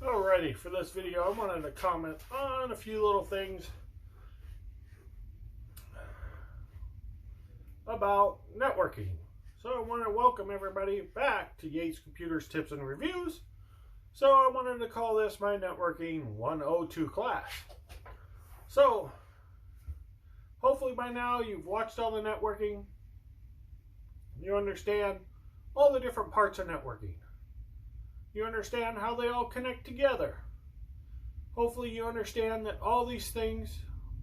Alrighty, for this video I wanted to comment on a few little things about networking. So I want to welcome everybody back to Yates Computers Tips and Reviews. So I wanted to call this my Networking 102 class. So hopefully by now you've watched all the networking. You understand all the different parts of networking. You understand how they all connect together. Hopefully you understand that all these things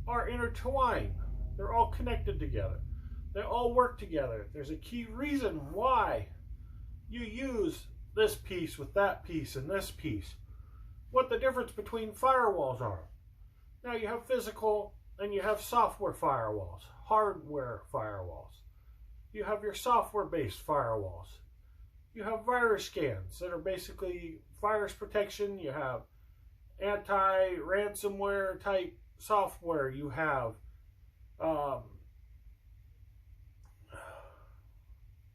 are intertwined. They're all connected together. They all work together. There's a key reason why you use this piece with that piece and this piece. What the difference between firewalls are. Now you have physical and you have software firewalls, hardware firewalls. You have your software-based firewalls. You have virus scans that are basically virus protection. You have anti-ransomware type software. You have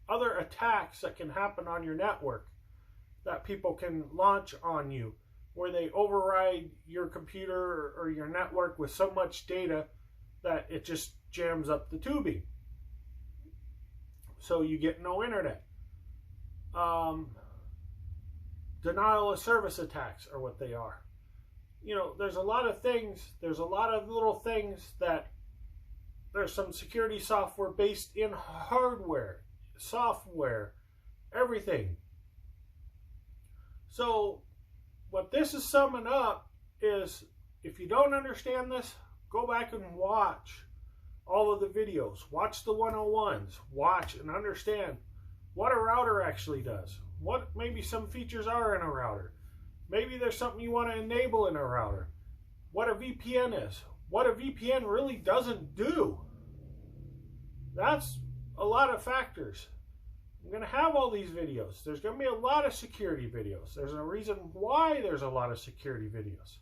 other attacks that can happen on your network that people can launch on you, where they override your computer or your network with so much data that it just jams up the tubing. So you get no internet. Denial of service attacks are what they are. You know, there's a lot of things, there's a lot of little things that there's some security software based in hardware, software, everything. So what this is summing up is, if you don't understand this, go back and watch all of the videos. Watch the 101s. Watch and understand what a router actually does. What maybe some features are in a router. Maybe there's something you want to enable in a router. What a VPN is. What a VPN really doesn't do. That's a lot of factors. I'm going to have all these videos. There's going to be a lot of security videos. There's a reason why there's a lot of security videos.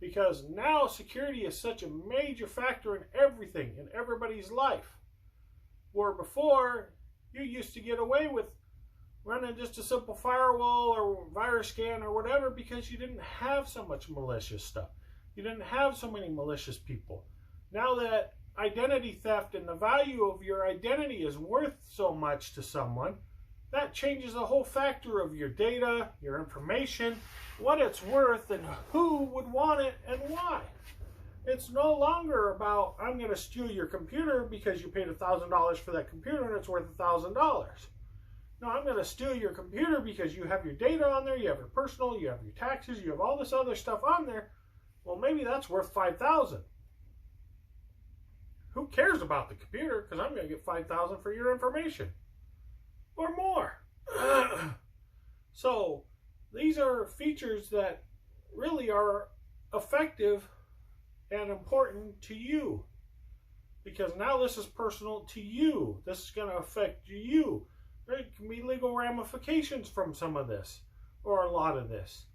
Because now security is such a major factor in everything, in everybody's life. Where before, you used to get away with running just a simple firewall or virus scan or whatever because you didn't have so much malicious stuff. You didn't have so many malicious people. Now that identity theft and the value of your identity is worth so much to someone, that changes the whole factor of your data, your information, what it's worth, and who would want it and why. It's no longer about, I'm going to steal your computer because you paid $1,000 for that computer and it's worth $1,000. No, I'm going to steal your computer because you have your data on there, you have your personal, you have your taxes, you have all this other stuff on there. Well, maybe that's worth $5,000. Who cares about the computer? Because I'm going to get $5,000 for your information. Or more. So, these are features that really are effective and important to you. Because now this is personal to you. This is going to affect you. There can be legal ramifications from some of this. Or a lot of this.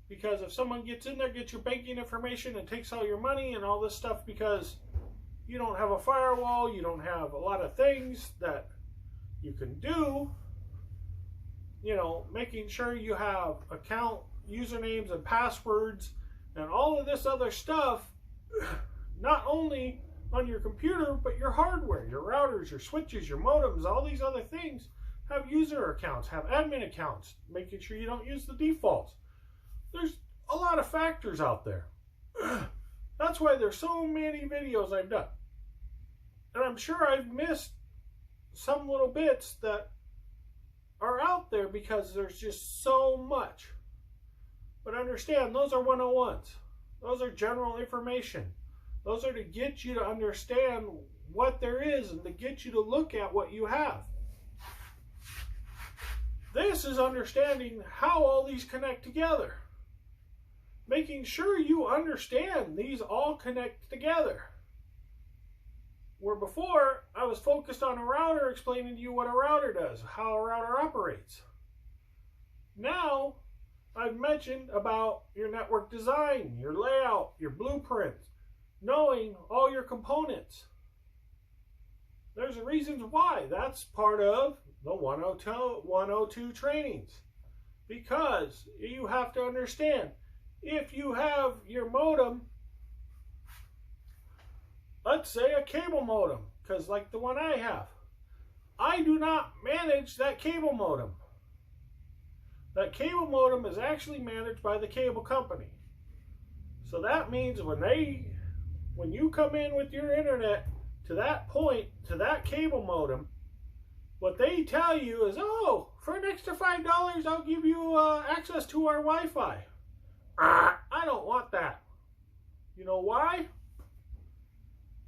Because if someone gets in there, gets your banking information, and takes all your money and all this stuff because you don't have a firewall, you don't have a lot of things that you can do, you know, making sure you have account usernames and passwords and all of this other stuff, not only on your computer, but your hardware, your routers, your switches, your modems, all these other things have user accounts, have admin accounts, making sure you don't use the defaults. There's a lot of factors out there. That's why there's so many videos I've done. And I'm sure I've missed some little bits that are out there because there's just so much. But understand, those are 101s. Those are general information. Those are to get you to understand what there is and to get you to look at what you have. This is understanding how all these connect together. Making sure you understand these all connect together. Where before, I was focused on a router, explaining to you what a router does, how a router operates. Now, I've mentioned about your network design, your layout, your blueprint, knowing all your components. There's reasons why. That's part of the 102 trainings. Because you have to understand, if you have your modem, let's say a cable modem, because like the one I have, I do not manage that cable modem. That cable modem is actually managed by the cable company. So that means when you come in with your internet to that point, to that cable modem, what they tell you is, oh, for an extra $5, I'll give you access to our Wi-Fi. I don't want that. You know why?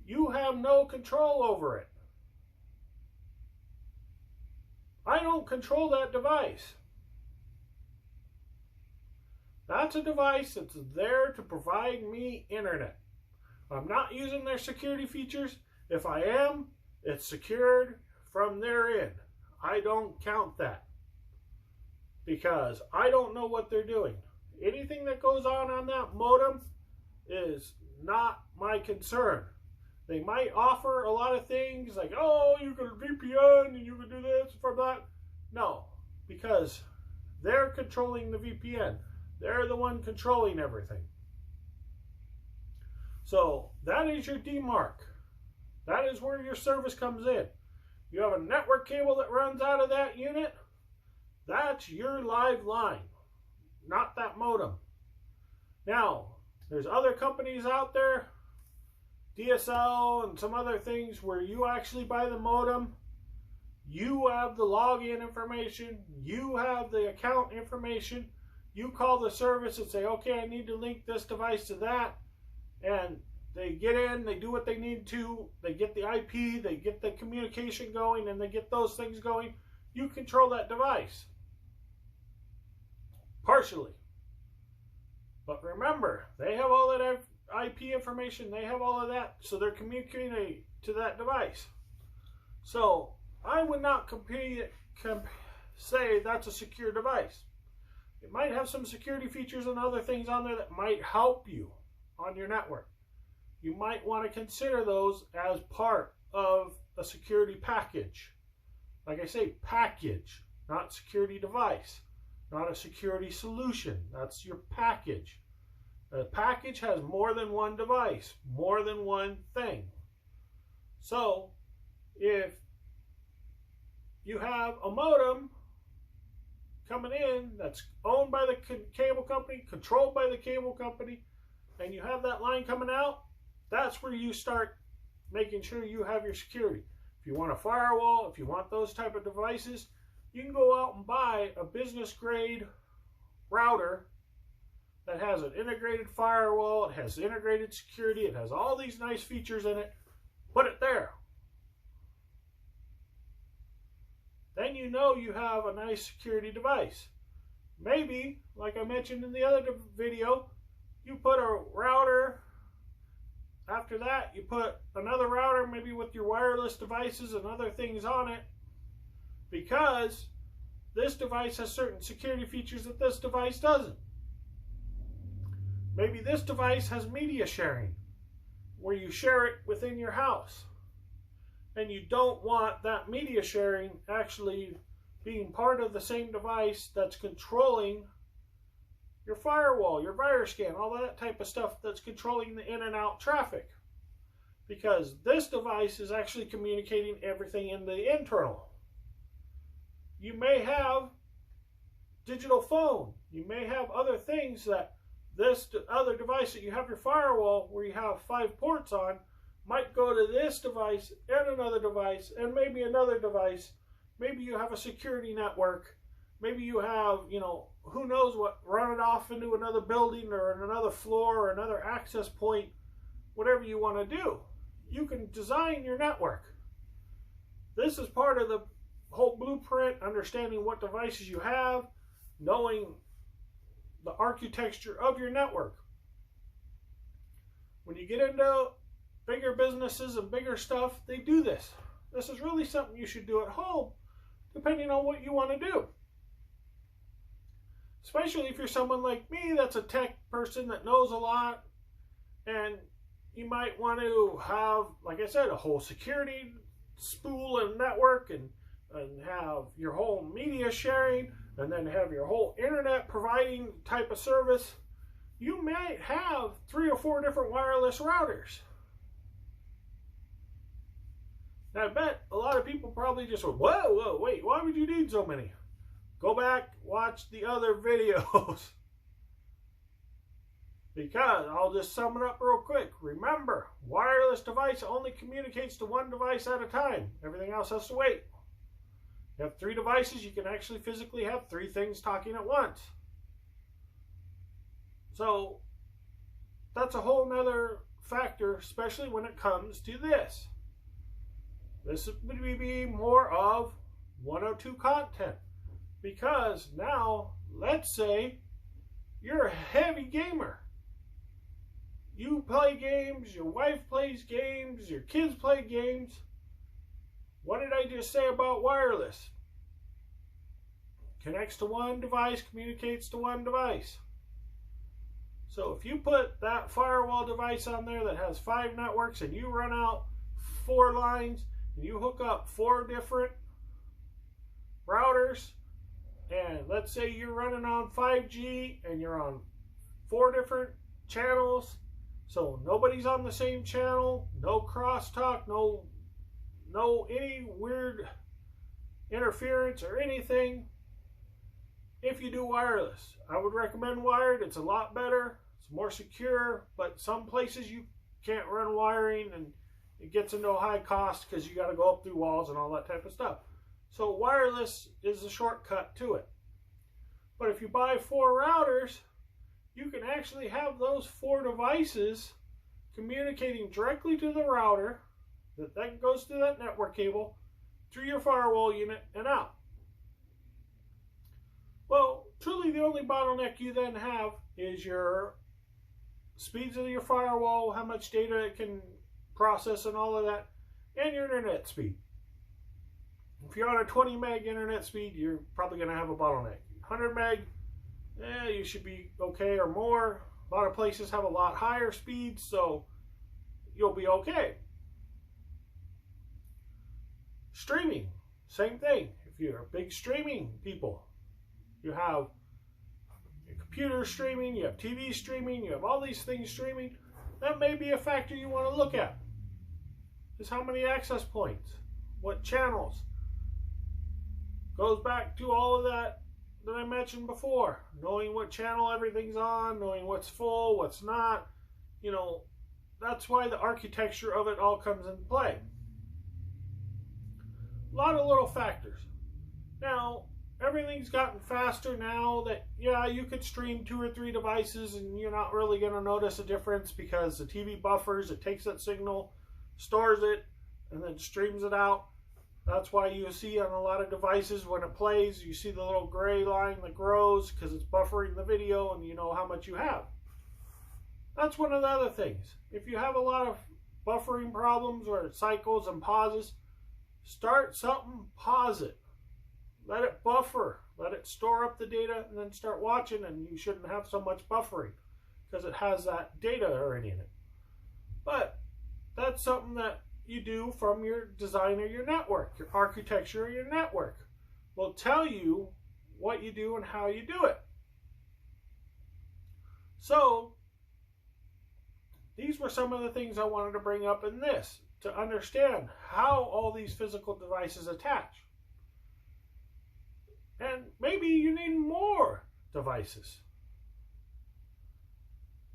You have no control over it. I don't control that device. That's a device that's there to provide me internet. I'm not using their security features. If I am, it's secured from their end. I don't count that because I don't know what they're doing. Anything that goes on that modem is not my concern. They might offer a lot of things like, oh, you can VPN and you can do this from that. No, because they're controlling the VPN. They're the one controlling everything. So that is your demarc. That is where your service comes in. You have a network cable that runs out of that unit. That's your live line, not that modem. Now, there's other companies out there, DSL and some other things, where you actually buy the modem. You have the login information. You have the account information. You call the service and say, okay, I need to link this device to that. And they get in, they do what they need to, they get the IP, they get the communication going, and they get those things going. You control that device. Partially. But remember, they have all that IP information, they have all of that, so they're communicating to that device. So, I would not say that's a secure device. It might have some security features and other things on there that might help you on your network. You might want to consider those as part of a security package. Like I say, package, not security device, not a security solution. That's your package. A package has more than one device, more than one thing. So, if you have a modem coming in that's owned by the cable company, controlled by the cable company, and you have that line coming out, that's where you start making sure you have your security. If you want a firewall, if you want those type of devices, you can go out and buy a business grade router that has an integrated firewall, it has integrated security, it has all these nice features in it. Put it there. Then you know you have a nice security device. Maybe, like I mentioned in the other video, you put a router. After that, you put another router, maybe with your wireless devices and other things on it, because this device has certain security features that this device doesn't. Maybe this device has media sharing, where you share it within your house. And you don't want that media sharing actually being part of the same device that's controlling your firewall, your virus scan, all that type of stuff that's controlling the in and out traffic. Because this device is actually communicating everything in the internal. You may have digital phone. You may have other things that this other device that you have your firewall where you have 5 ports on might go to this device and another device and maybe another device. Maybe you have a security network. Maybe you have, who knows what, run it off into another building or another floor or another access point, whatever you want to do. You can design your network. This is part of the whole blueprint, understanding what devices you have, knowing the architecture of your network. When you get into bigger businesses and bigger stuff, they do this. This is really something you should do at home, depending on what you want to do. Especially if you're someone like me that's a tech person that knows a lot, and you might want to have, like I said, a whole security spool and network and have your whole media sharing. and then have your whole internet providing type of service, you might have 3 or 4 different wireless routers. Now, I bet a lot of people probably just went, whoa, wait, why would you need so many? Go back, watch the other videos. Because I'll just sum it up real quick. Remember, wireless device only communicates to one device at a time. Everything else has to wait. You have 3 devices, you can actually physically have 3 things talking at once. So that's a whole nother factor, especially when it comes to this. This would be more of 102 content. Because now, let's say you're a heavy gamer. You play games, your wife plays games, your kids play games. What did I just say about wireless? Connects to one device, communicates to one device. So if you put that firewall device on there that has 5 networks and you run out 4 lines and you hook up 4 different routers, and let's say you're running on 5G and you're on 4 different channels, so nobody's on the same channel, no crosstalk, no any weird interference or anything. If you do wireless, I would recommend wired. It's a lot better, it's more secure, but some places you can't run wiring and it gets into a high cost because you got to go up through walls and all that type of stuff. So wireless is a shortcut to it. But if you buy 4 routers, you can actually have those 4 devices communicating directly to the router that then goes through that network cable through your firewall unit and out. Well, truly the only bottleneck you then have is your speeds of your firewall, how much data it can process and all of that, and your internet speed. If you're on a 20 meg internet speed, you're probably going to have a bottleneck. 100 meg, you should be okay or more. A lot of places have a lot higher speeds, so you'll be okay. Streaming, same thing. If you're big streaming people, you have your computer streaming, you have TV streaming, you have all these things streaming. That may be a factor you want to look at. Is how many access points, what channels. Goes back to all of that I mentioned before. Knowing what channel everything's on, knowing what's full, what's not. You know, that's why the architecture of it all comes into play. A lot of little factors. Now, everything's gotten faster now that, yeah, you could stream 2 or 3 devices and you're not really going to notice a difference because the TV buffers, it takes that signal, stores it, and then streams it out. That's why you see on a lot of devices when it plays, you see the little gray line that grows because it's buffering the video and you know how much you have. That's one of the other things. If you have a lot of buffering problems where it cycles and pauses, start something, pause it. Let it buffer. Let it store up the data and then start watching, and you shouldn't have so much buffering because it has that data already in it. But that's something that you do from your design of your network, your architecture of your network. Will tell you what you do and how you do it. So, these were some of the things I wanted to bring up in this to understand how all these physical devices attach. And maybe you need more devices.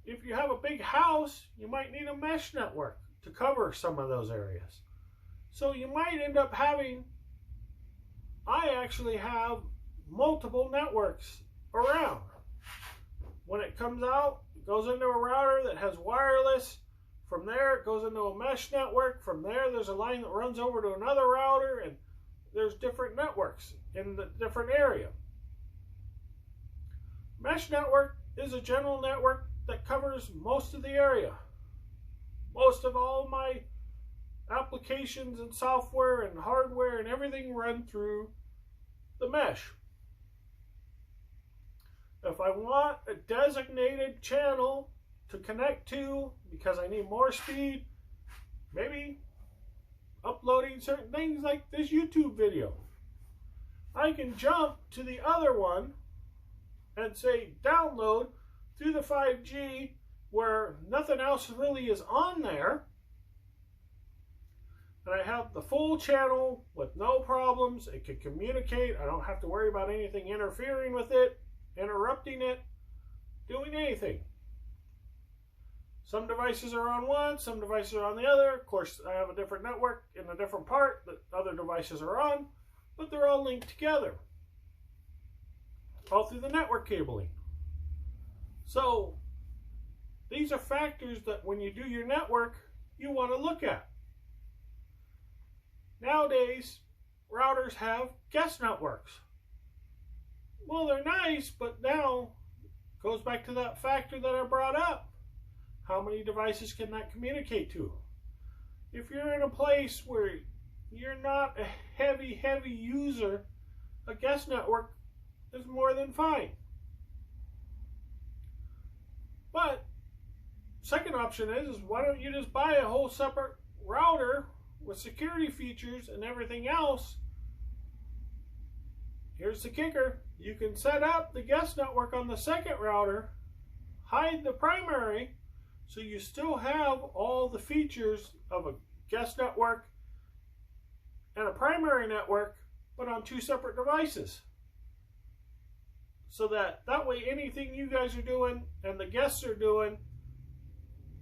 If you have a big house, you might need a mesh network to cover some of those areas. So you might end up having, I actually have multiple networks around. When it comes out, it goes into a router that has wireless. From there, it goes into a mesh network. From there, there's a line that runs over to another router, and there's different networks in the different area. Mesh network is a general network that covers most of the area. Most of all my applications and software and hardware and everything run through the mesh. If I want a designated channel to connect to because I need more speed, maybe uploading certain things like this YouTube video, I can jump to the other one and say download through the 5G where nothing else really is on there. And I have the full channel with no problems. It can communicate. I don't have to worry about anything interfering with it, interrupting it, doing anything. Some devices are on one, some devices are on the other. Of course, I have a different network in a different part that other devices are on, but they're all linked together, all through the network cabling. So these are factors that when you do your network, you want to look at. Nowadays, routers have guest networks. Well, they're nice, but now it goes back to that factor that I brought up. How many devices can that communicate to? If you're in a place where you're not a heavy user, a guest network is more than fine. But second option is why don't you just buy a whole separate router with security features and everything else? Here's the kicker. You can set up the guest network on the second router, hide the primary, so you still have all the features of a guest network and a primary network, but on two separate devices. So that way anything you guys are doing and the guests are doing,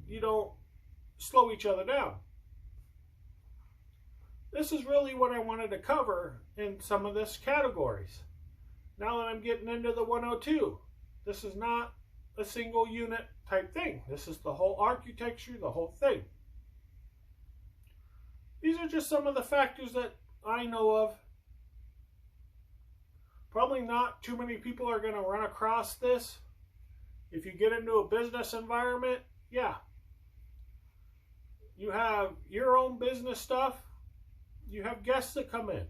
you don't slow each other down. This is really what I wanted to cover in some of this categories. Now that I'm getting into the 102, this is not a single unit type thing. This is the whole architecture, the whole thing. These are just some of the factors that I know of. Probably not too many people are going to run across this. If you get into a business environment, yeah. You have your own business stuff. You have guests that come in.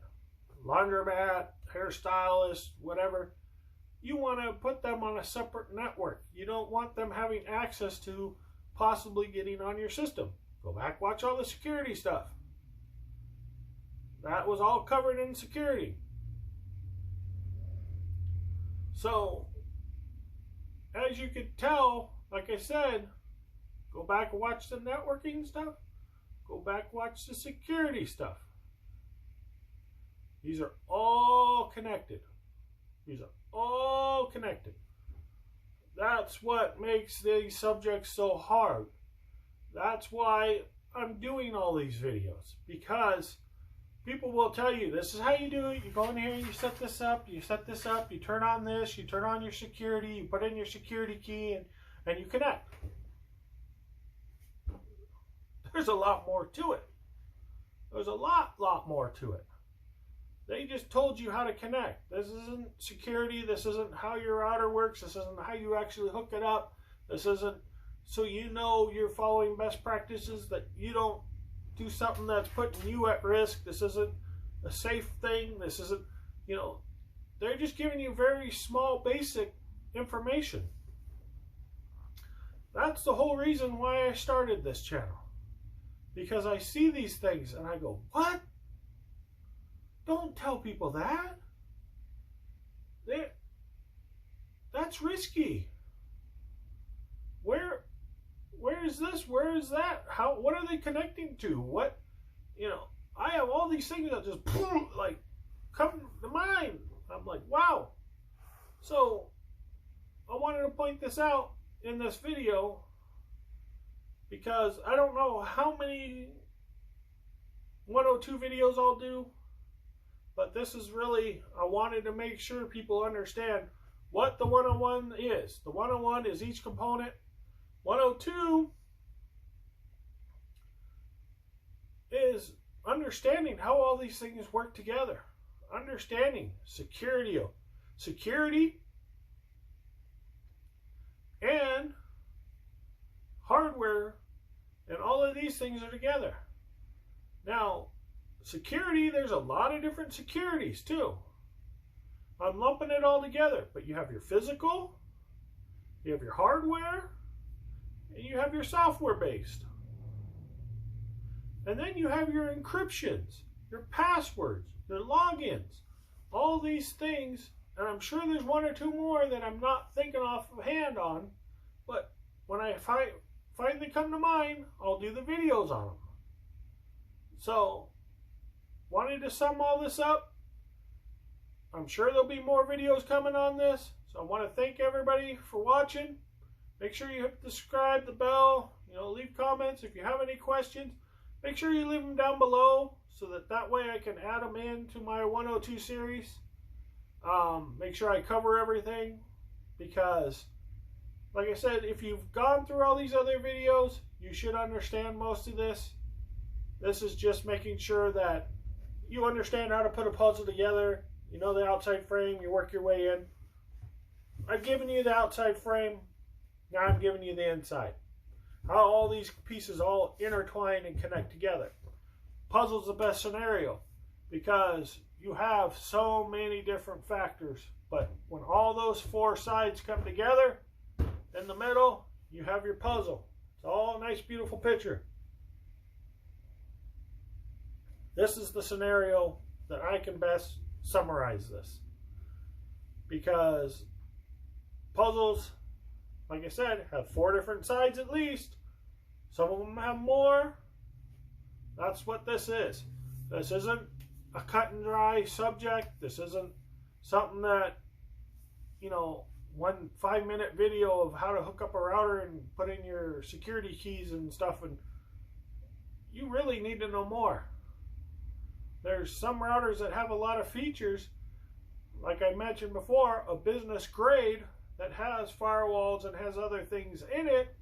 Laundromat, hairstylist, whatever. You want to put them on a separate network. You don't want them having access to possibly getting on your system. Go back, watch all the security stuff. That was all covered in security. So, as you could tell, like I said, go back and watch the networking stuff. Go back, watch the security stuff. These are all connected. These are all connected. That's what makes these subjects so hard. That's why I'm doing all these videos, because people will tell you, this is how you do it. You go in here, you set this up, you turn on this, you turn on your security, you put in your security key, and you connect. There's a lot more to it. There's a lot more to it. They just told you how to connect. This isn't security. This isn't how your router works. This isn't how you actually hook it up. This isn't so you know you're following best practices, that you don't do something that's putting you at risk. This isn't a safe thing. This isn't, you know, they're just giving you very small, basic information. That's the whole reason why I started this channel. Because I see these things and I go, what? Don't tell people that. That's risky. Where is this? Where is that? How? What are they connecting to? What? You know, I have all these things that just like come to mind. I'm like, wow. So I wanted to point this out in this video, because I don't know how many 102 videos I'll do. But this is really, I wanted to make sure people understand what the 101 is. The 101 is each component. 102 is understanding how all these things work together. Understanding security and hardware, and all of these things are together. Now, security, there's a lot of different securities too. I'm lumping it all together, but you have your physical, you have your hardware, and you have your software based. And then you have your encryptions, your passwords, your logins. all these things, and I'm sure there's one or two more that I'm not thinking off of hand on, but when I finally come to mind, I'll do the videos on them. So, wanted to sum all this up. I'm sure there'll be more videos coming on this. So I want to thank everybody for watching. Make sure you hit the subscribe, the bell, leave comments. If you have any questions, make sure you leave them down below so that way I can add them into my 102 series. Make sure I cover everything because, like I said, if you've gone through all these other videos, you should understand most of this. This is just making sure that you understand how to put a puzzle together. You know the outside frame, you work your way in. I've given you the outside frame, now I'm giving you the inside. How all these pieces all intertwine and connect together. Puzzle's the best scenario because you have so many different factors, but when all those four sides come together, in the middle, you have your puzzle. It's all a nice, beautiful picture. This is the scenario that I can best summarize this. Because puzzles, like I said, have four different sides at least. Some of them have more. That's what this is. This isn't a cut and dry subject. This isn't something that, 1 5-minute video of how to hook up a router and put in your security keys and stuff. And you really need to know more. There's some routers that have a lot of features, like I mentioned before, a business grade that has firewalls and has other things in it,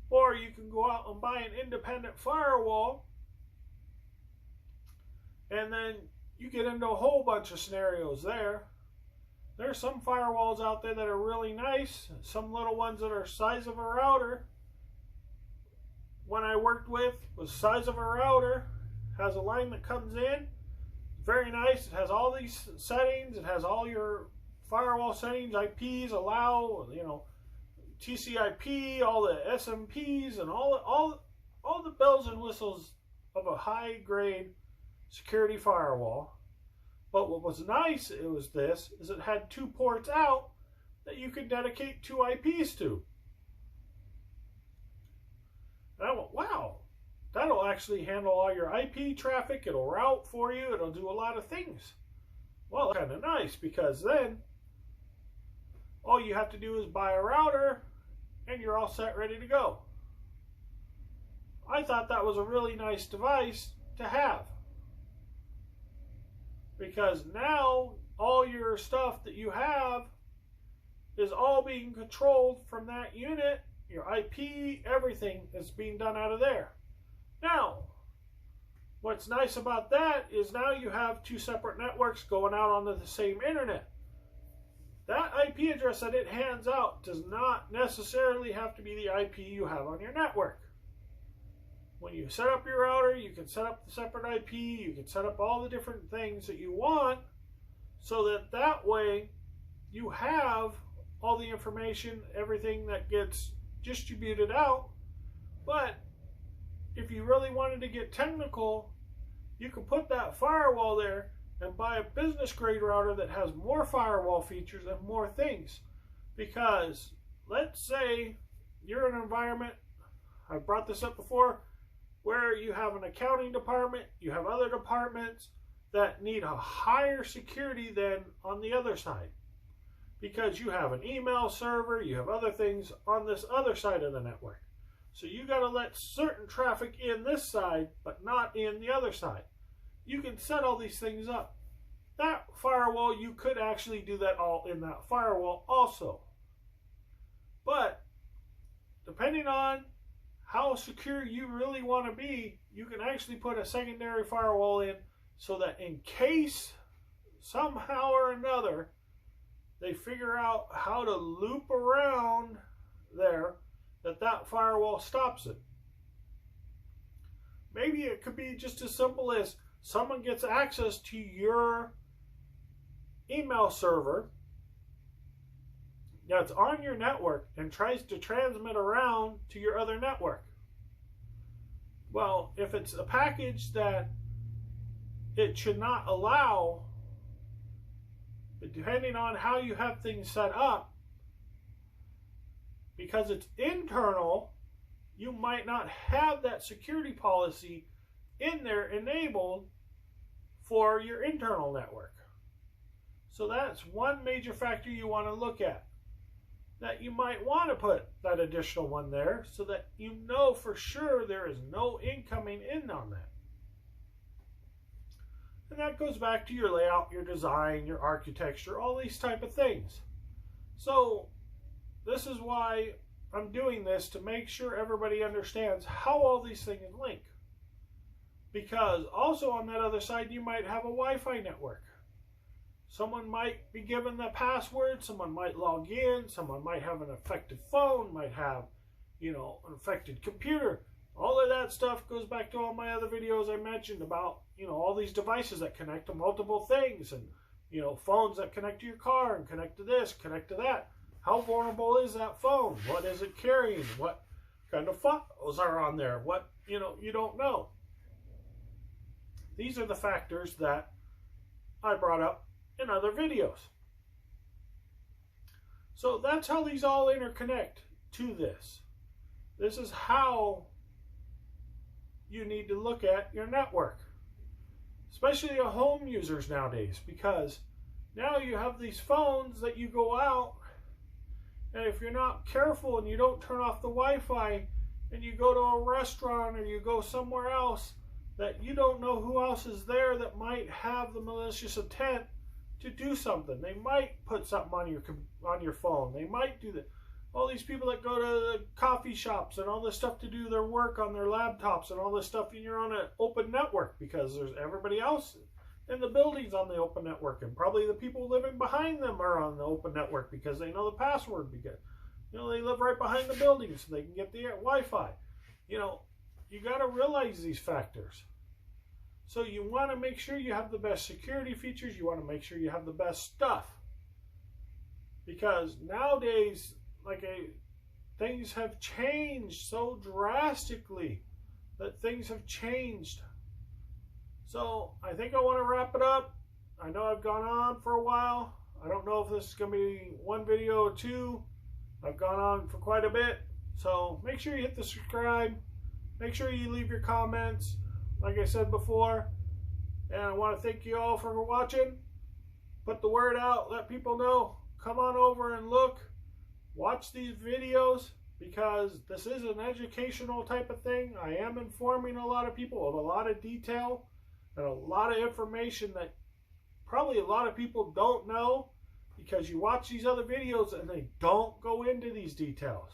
or you can go out and buy an independent firewall, and then you get into a whole bunch of scenarios there. There's some firewalls out there that are really nice, some little ones that are size of a router. One I worked with was size of a router. Has a line that comes in, very nice. It has all these settings. It has all your firewall settings, IPs, allow, TCP, all the SMPs, and all the bells and whistles of a high grade security firewall. But what was nice is it had 2 ports out that you could dedicate 2 IPs to. And I went, wow. That'll actually handle all your IP traffic. It'll route for you. It'll do a lot of things. Well, kind of nice because then all you have to do is buy a router and you're all set, ready to go. I thought that was a really nice device to have because now all your stuff that you have is all being controlled from that unit. Your IP, everything is being done out of there. Now, what's nice about that is now you have 2 separate networks going out onto the same internet. That IP address that it hands out does not necessarily have to be the IP you have on your network. When you set up your router, you can set up the separate IP, you can set up all the different things that you want so that way you have all the information, everything that gets distributed out. But if you really wanted to get technical, you could put that firewall there and buy a business grade router that has more firewall features and more things. Because let's say you're in an environment, I've brought this up before, where you have an accounting department, you have other departments that need a higher security than on the other side. Because you have an email server, you have other things on this other side of the network. So you got to let certain traffic in this side, but not in the other side. You can set all these things up. That firewall, you could actually do that all in that firewall also. But depending on how secure you really want to be, you can actually put a secondary firewall in so that in case somehow or another they figure out how to loop around there, that firewall stops it. Maybe it could be just as simple as someone gets access to your email server that's on your network and tries to transmit around to your other network. Well, if it's a package that it should not allow But depending on how you have things set up, because it's internal, you might not have that security policy in there enabled for your internal network. So that's one major factor you want to look at. That you might want to put that additional one there so that you know for sure there is no incoming in on that. And that goes back to your layout, your design, your architecture, all these type of things. So this is why I'm doing this, to make sure everybody understands how all these things link. Because also on that other side, you might have a Wi-Fi network. Someone might be given the password, someone might log in, someone might have an affected phone, might have, an affected computer. All of that stuff goes back to all my other videos I mentioned about, all these devices that connect to multiple things, and, phones that connect to your car and connect to this, connect to that. How vulnerable is that phone? What is it carrying? What kind of files are on there? What, you don't know. These are the factors that I brought up in other videos. So that's how these all interconnect to this. This is how you need to look at your network, especially home users nowadays, because now you have these phones that you go out, and if you're not careful and you don't turn off the Wi-Fi, and you go to a restaurant or you go somewhere else, that you don't know who else is there that might have the malicious intent to do something. They might put something on your phone. They might do that. All these people that go to the coffee shops and all this stuff to do their work on their laptops and all this stuff, and you're on an open network because there's everybody else in the buildings on the open network, and probably the people living behind them are on the open network because they know the password, because they live right behind the building so they can get the Wi-Fi. You got to realize these factors. So you want to make sure you have the best security features. You want to make sure you have the best stuff. Because nowadays, things have changed so drastically that things have changed. So I think I want to wrap it up. I know I've gone on for a while. I don't know if this is going to be one video or two. I've gone on for quite a bit. So make sure you hit the subscribe. Make sure you leave your comments, like I said before. And I want to thank you all for watching. Put the word out. Let people know. Come on over and look. Watch these videos, because this is an educational type of thing. I am informing a lot of people of a lot of detail and a lot of information that probably a lot of people don't know, because you watch these other videos and they don't go into these details.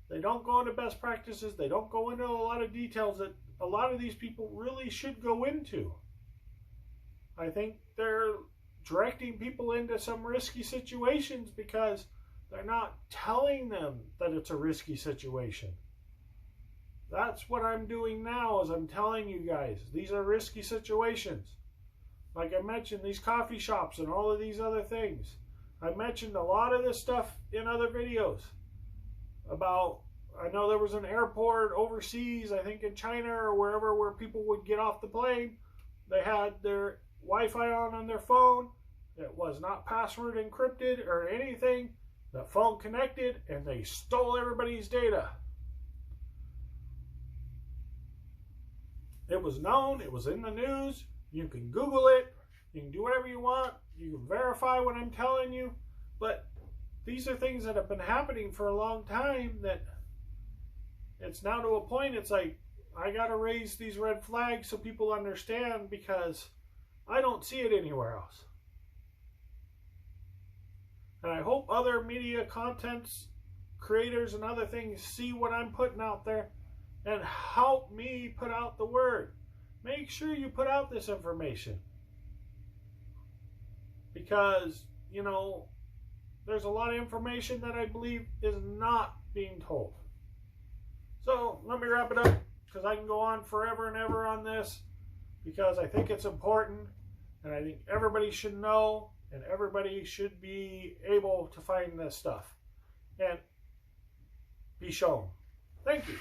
They don't go into best practices. They don't go into a lot of details that a lot of these people really should go into. I think they're directing people into some risky situations because they're not telling them that it's a risky situation. That's what I'm doing now, is I'm telling you guys, these are risky situations. Like I mentioned, these coffee shops and all of these other things. I mentioned a lot of this stuff in other videos about, I know there was an airport overseas, I think in China or wherever, where people would get off the plane. They had their Wi-Fi on their phone. It was not password encrypted or anything. The phone connected and they stole everybody's data. It was known. It was in the news. You can Google it. You can do whatever you want. You can verify what I'm telling you. But these are things that have been happening for a long time, that it's now to a point, it's like, I got to raise these red flags so people understand, because I don't see it anywhere else. And I hope other media contents creators and other things see what I'm putting out there and help me put out the word. Make sure you put out this information, because, there's a lot of information that I believe is not being told. So let me wrap it up, because I can go on forever and ever on this, because I think it's important, and I think everybody should know, and everybody should be able to find this stuff and be shown. Thank you.